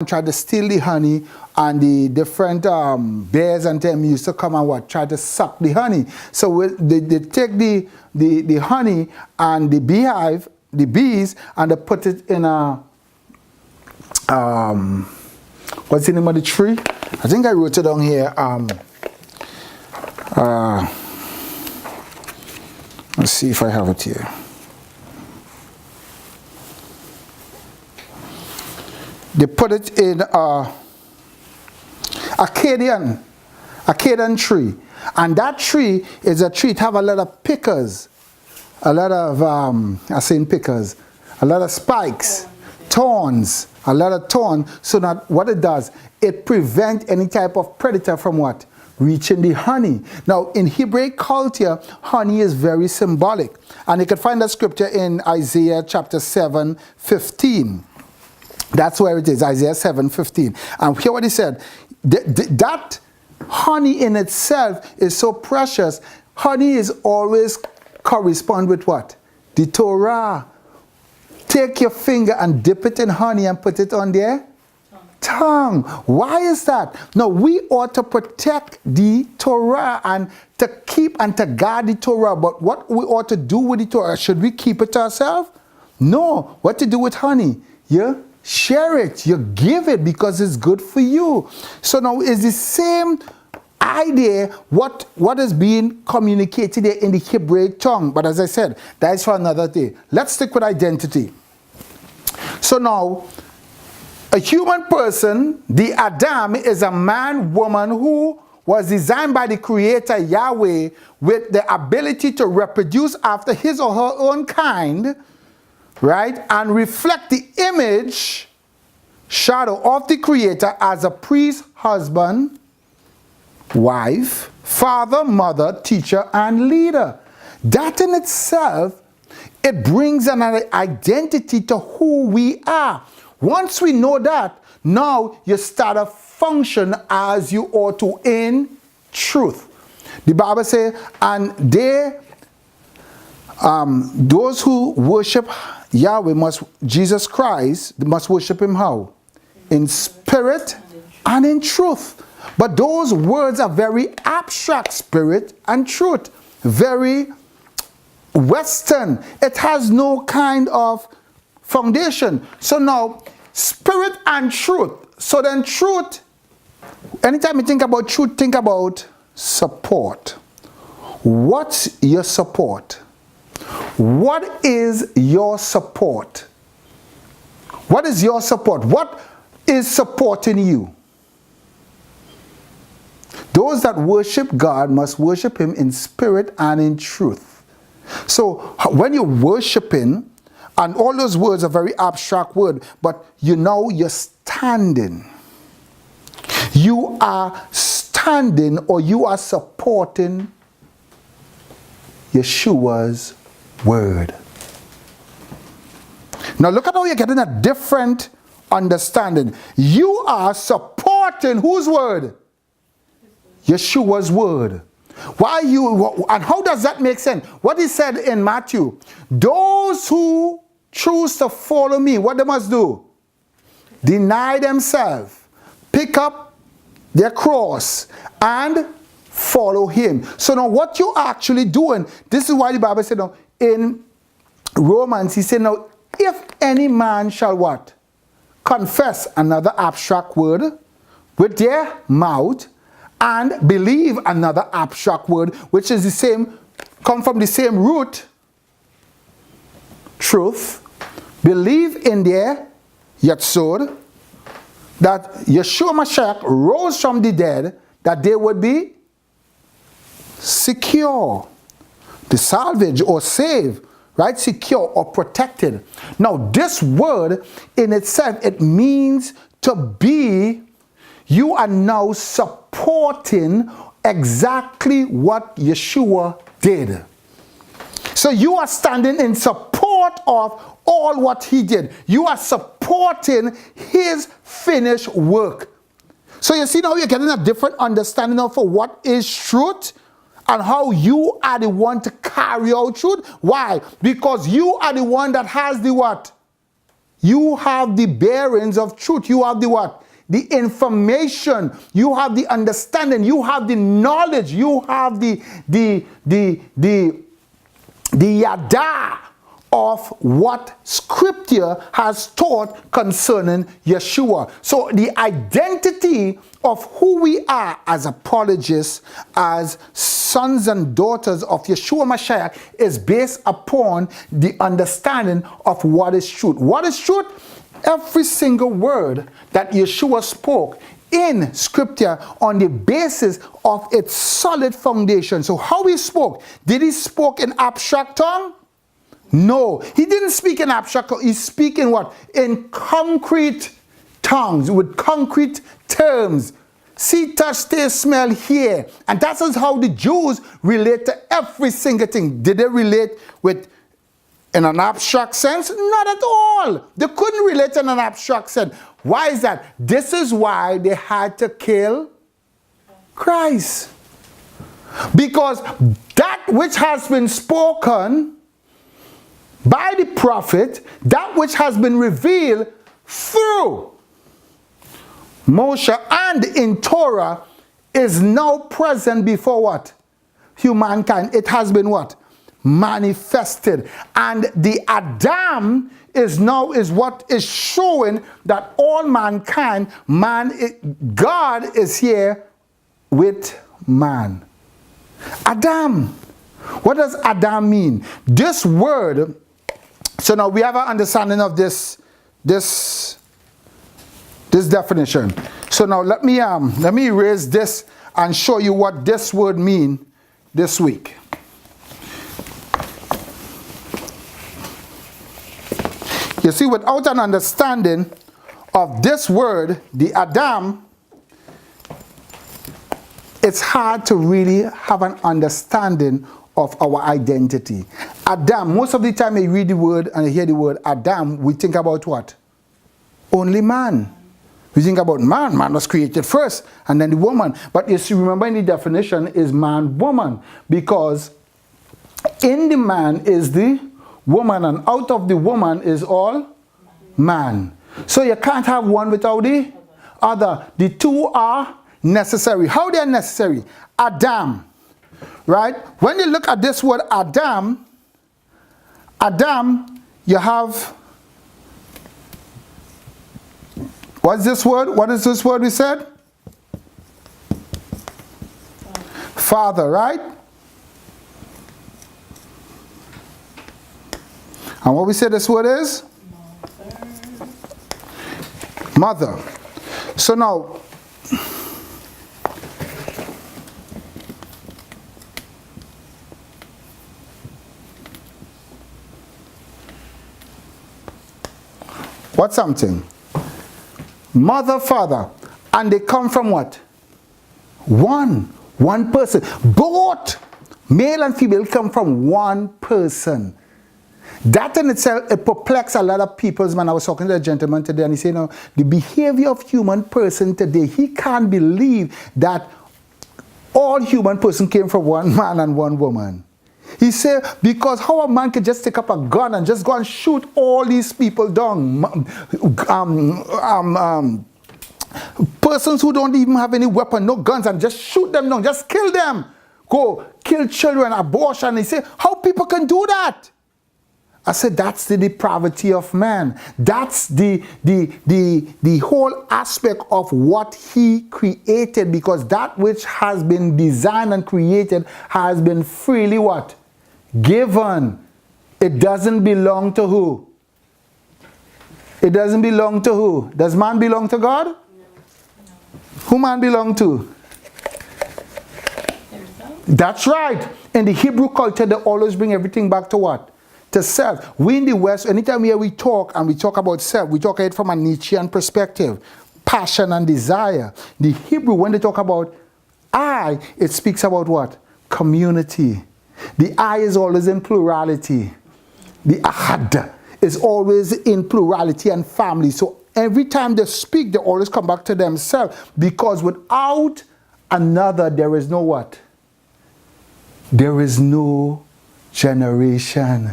tried to steal the honey, and the different bears and them used to come and what? Try to suck the honey. So they take the honey and the beehive, the bees, and they put it in a, what's the name of the tree? I think I wrote it down here. Let's see if I have it here. They put it in Acadian tree. And that tree is a tree. It have a lot of pickers. A lot of, pickers. A lot of spikes. Thorns. A lot of thorns. So that what it does, it prevents any type of predator from what? Reaching the honey. Now, in Hebraic culture, honey is very symbolic. And you can find that scripture in Isaiah chapter 7:15. That's where it is, Isaiah 7:15. And hear what he said. That honey in itself is so precious. Honey is always correspond with what? The Torah. Take your finger and dip it in honey and put it on their tongue. Why is that? No, we ought to protect the Torah and to keep and to guard the Torah. But what we ought to do with the Torah, should we keep it to ourselves? No. What to do with honey? Yeah? Share it. You give it because it's good for you. So now it's the same idea what is being communicated here in the Hebraic tongue. But as I said, that is for another day. Let's stick with identity. So now, a human person, the Adam, is a man, woman who was designed by the Creator Yahweh with the ability to reproduce after his or her own kind, right, and reflect the image, shadow of the Creator as a priest, husband, wife, father, mother, teacher, and leader. That in itself, it brings an identity to who we are. Once we know that, now you start to function as you ought to in truth. The Bible says, and those who worship Yahweh Jesus Christ, must worship him how? In spirit and in truth. But those words are very abstract, spirit and truth. Very Western. It has no kind of foundation. So now, spirit and truth. So then truth, anytime you think about truth, think about support. What's your support? What is your support? What is your support? What is supporting you? Those that worship God must worship him in spirit and in truth. So when you're worshiping, and all those words are very abstract words, but you know you're standing. You are standing or you are supporting Yahshuah's word. Now look at how you're getting a different understanding. You are supporting whose word? Yahshuah's word. Why and how does that make sense? What he said in Matthew, those who choose to follow me, what they must do? Deny themselves, pick up their cross, and follow him. So now what you're actually doing, this is why the Bible said now, in Romans, he said now, if any man shall what? Confess, another abstract word, with their mouth, and believe, another abstract word, which is the same, come from the same root, truth, believe in their Yahshuah, that Yahshua Mashiach rose from the dead, that they would be secure, the salvage or saved, right? Secure or protected. Now, this word in itself, it means to be. You are now supporting exactly what Yahshuah did. So you are standing in support of all what he did. You are supporting his finished work. So you see now you're getting a different understanding of what is truth and how you are the one to carry out truth. Why? Because you are the one that has the what? You have the bearings of truth. You have the what? The information. You have the understanding. You have the knowledge. You have the yada of what Scripture has taught concerning Yahshua. So the identity of who we are as apologists, as sons and daughters of Yahshua Mashiach, is based upon the understanding of what is truth. What is truth? Every single word that Yahshua spoke in Scripture on the basis of its solid foundation. So how he spoke? Did he speak in abstract tongue? No, he didn't speak in abstract. He's speaking what? In concrete tongues, with concrete terms. See, touch, taste, smell, hear. And that is how the Jews relate to every single thing. Did they relate with in an abstract sense? Not at all. They couldn't relate in an abstract sense. Why is that? This is why they had to kill Christ. Because that which has been spoken by the prophet, that which has been revealed through Moshe and in Torah, is now present before what? Humankind. It has been what? Manifested. And the Adam is what is showing that all mankind, God is here with man. Adam. What does Adam mean? This word, so now we have an understanding of this definition. So now let me erase this and show you what this word means this week. You see, without an understanding of this word, the Adam, it's hard to really have an understanding of our identity. Adam, most of the time I read the word and I hear the word Adam, we think about what? Only man. We think about man. Man was created first and then the woman. But you see, remember in the definition is man, woman. Because in the man is the woman and out of the woman is all man. So you can't have one without the other. The two are necessary. How they are necessary? Adam. Right? When you look at this word Adam, you have, what's this word? What is this word we said? Father, right? And what we said this word is? Mother. So now, what's something? Mother, father. And they come from what? One person. Both male and female come from one person. That in itself, it perplexes a lot of people. Man, I was talking to a gentleman today and he said, no, the behavior of human person today, he can't believe that all human person came from one man and one woman. He said, because how a man could just take up a gun and just go and shoot all these people down. Persons who don't even have any weapon, no guns, and just shoot them down, just kill them. Go kill children, abortion. He said, how people can do that? I said, that's the depravity of man. That's the whole aspect of what he created, because that which has been designed and created has been freely what? Given. It doesn't belong to who? It doesn't belong to who? Does man belong to God? No. Who man belong to? That's right. In the Hebrew culture, they always bring everything back to what? To self. We in the West, anytime we talk and we talk about self, we talk it from a Nietzschean perspective. Passion and desire. The Hebrew, when they talk about I, it speaks about what? Community. The I is always in plurality. The ahad is always in plurality and family. So every time they speak, they always come back to themselves. Because without another, there is no what? There is no generation.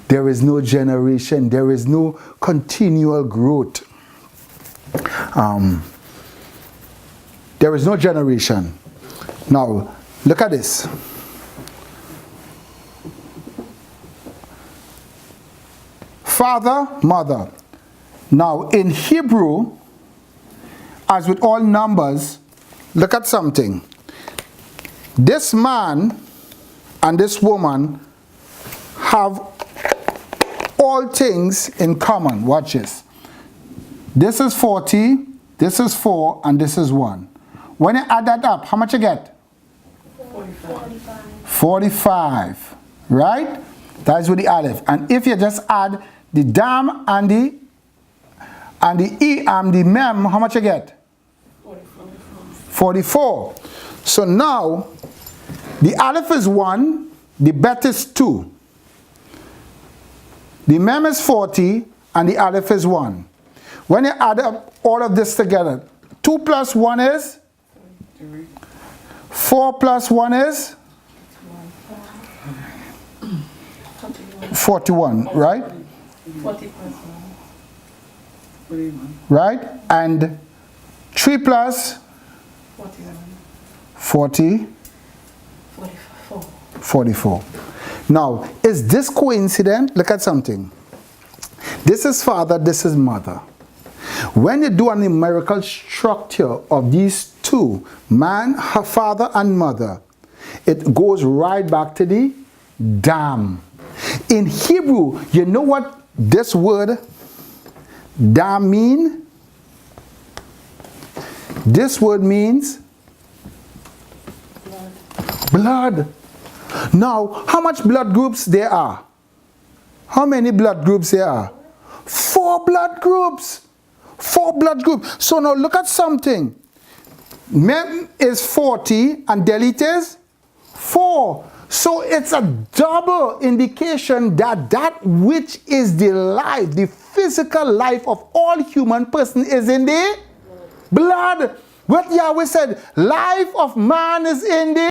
there is no generation, there is no continual growth. There is no generation. Now, look at this. Father, mother. Now, in Hebrew, as with all numbers, look at something. This man and this woman have all things in common. Watch this. This is 40, this is 4, and this is 1. When you add that up, how much you get? 45. 45. Right? That is with the aleph. And if you just add the dam and the the mem, how much you get? 44. So now, the aleph is 1, the bet is 2. The mem is 40, and the aleph is 1. When you add up all of this together, 2 plus 1 is? 4 plus 1 is? 41, right? 40 plus 1. Right? And 3 plus? 41. 44. Now, is this coincident? Look at something. This is father, this is mother. When you do a numerical structure of these two, man, her father and mother, it goes right back to the dam. In Hebrew, you know what this word dam mean? This word means blood. Now, how much blood groups there are? How many blood groups there are? 4 blood groups. 4 blood groups. So now look at something. Mem is 40 and delete is 4. So it's a double indication that that which is the life, the physical life of all human person is in the blood. What Yahweh said, life of man is in the